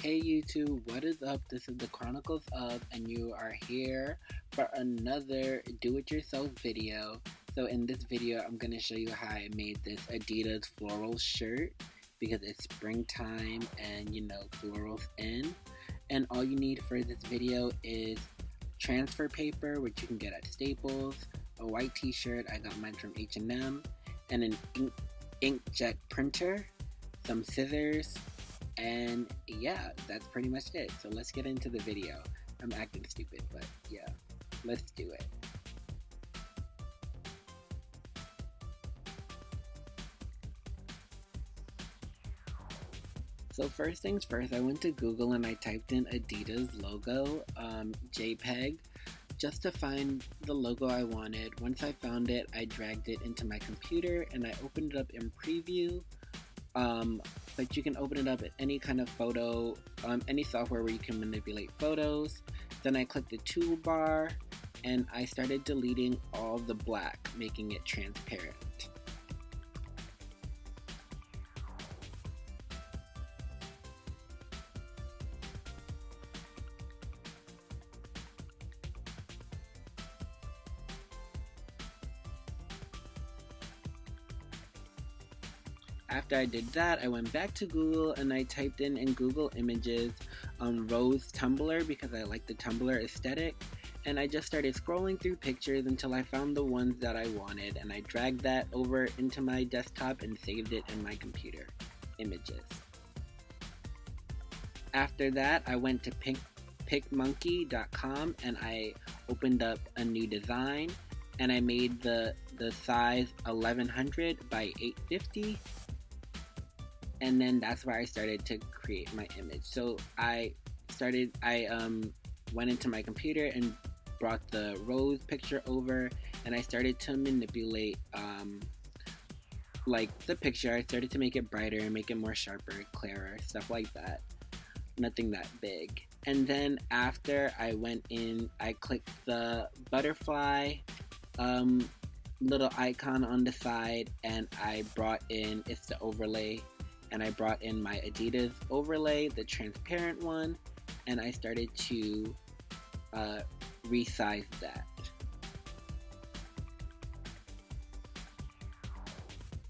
Hey YouTube, what is up? This is the Chronicles of, and you are here for another do-it-yourself video. So in this video, I'm going to show you how I made this Adidas floral shirt because it's springtime and florals in. And all you need for this video is transfer paper, which you can get at Staples, a white t-shirt, I got mine from H&M, and an inkjet printer, some scissors, and yeah, that's pretty much it. So let's get into the video. I'm acting stupid, but yeah, let's do it. So first things first, I went to Google and I typed in Adidas logo, JPEG, just to find the logo I wanted. Once I found it, I dragged it into my computer and I opened it up in Preview. But you can open it up at any kind of photo, any software where you can manipulate photos. Then I clicked the toolbar and I started deleting all the black, making it transparent. After I did that, I went back to Google and I typed in Google Images Rose Tumblr because I like the Tumblr aesthetic, and I just started scrolling through pictures until I found the ones that I wanted, and I dragged that over into my desktop and saved it in my computer images. After that, I went to pickmonkey.com and I opened up a new design, and I made the size 1100 by 850. And then that's where I started to create my image. So I went into my computer and brought the rose picture over, and I started to manipulate like the picture. I started to make it brighter and make it more sharper, clearer, stuff like that. Nothing that big. And then after I went in, I clicked the butterfly little icon on the side, and I brought in, it's the overlay, and I brought in my Adidas overlay, the transparent one, and I started to resize that.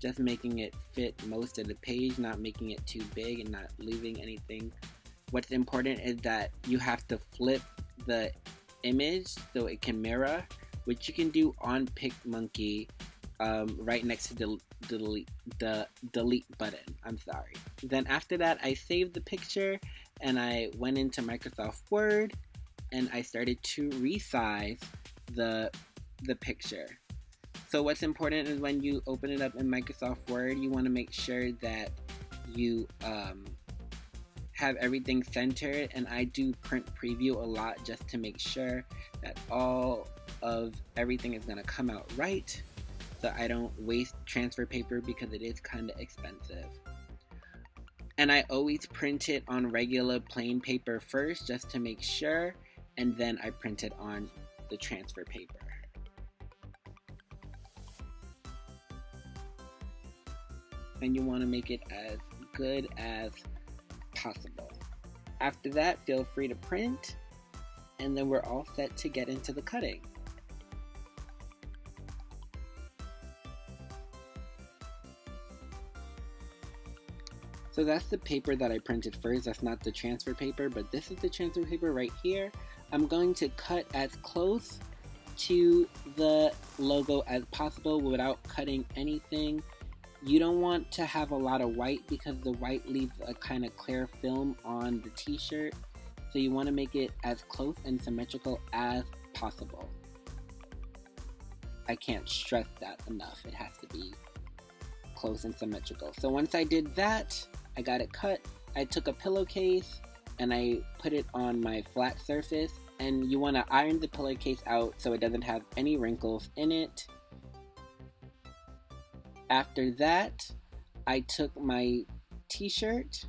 Just making it fit most of the page, not making it too big and not leaving anything. What's important is that you have to flip the image so it can mirror, which you can do on PicMonkey. Right next to the delete button. I'm sorry. Then after that, I saved the picture and I went into Microsoft Word and I started to resize the picture. So what's important is when you open it up in Microsoft Word, you want to make sure that you have everything centered, and I do print preview a lot just to make sure that all of everything is going to come out right, so I don't waste transfer paper because it is kind of expensive. And I always print it on regular plain paper first just to make sure, and then I print it on the transfer paper. And you want to make it as good as possible. After that, feel free to print, and then we're all set to get into the cutting. So that's the paper that I printed first. That's not the transfer paper, but this is the transfer paper right here. I'm going to cut as close to the logo as possible without cutting anything. You don't want to have a lot of white because the white leaves a kind of clear film on the t-shirt. So you want to make it as close and symmetrical as possible. I can't stress that enough. It has to be close and symmetrical. So once I did that, I got it cut. I took a pillowcase and I put it on my flat surface, and you want to iron the pillowcase out so it doesn't have any wrinkles in it. After that, I took my t-shirt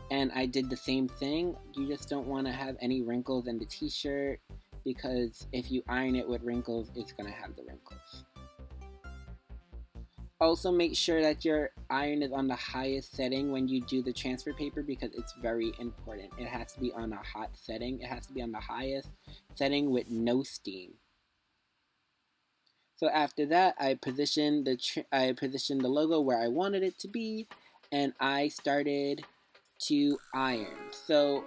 and I did the same thing. You just don't want to have any wrinkles in the t-shirt because if you iron it with wrinkles, it's going to have the wrinkles. Also, make sure that your iron is on the highest setting when you do the transfer paper because it's very important. It has to be on a hot setting. It has to be on the highest setting with no steam. So after that, I positioned the logo where I wanted it to be, and I started to iron. So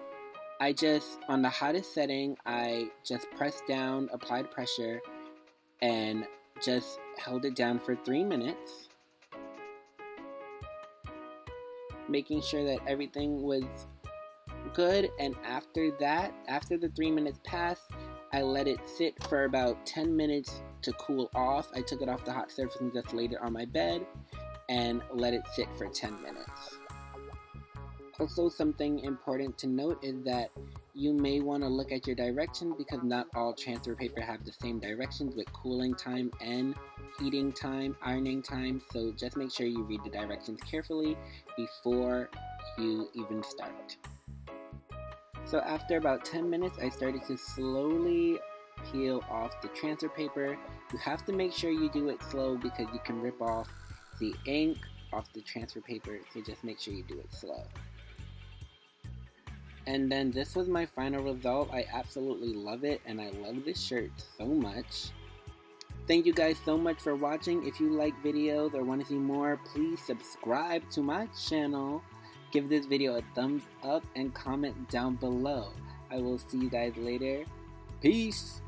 I just, on the hottest setting, I just pressed down, applied pressure, and just held it down for 3 minutes, making sure that everything was good. And after that, after the 3 minutes passed, I let it sit for about 10 minutes to cool off. I took it off the hot surface and just laid it on my bed and let it sit for 10 minutes. Also, something important to note is that you may want to look at your directions because not all transfer paper have the same directions with cooling time and heating time, ironing time, so just make sure you read the directions carefully before you even start. So after about 10 minutes, I started to slowly peel off the transfer paper. You have to make sure you do it slow because you can rip off the ink off the transfer paper, so just make sure you do it slow. And then this was my final result. I absolutely love it, and I love this shirt so much. Thank you guys so much for watching. If you like videos or want to see more, please subscribe to my channel. Give this video a thumbs up and comment down below. I will see you guys later. Peace!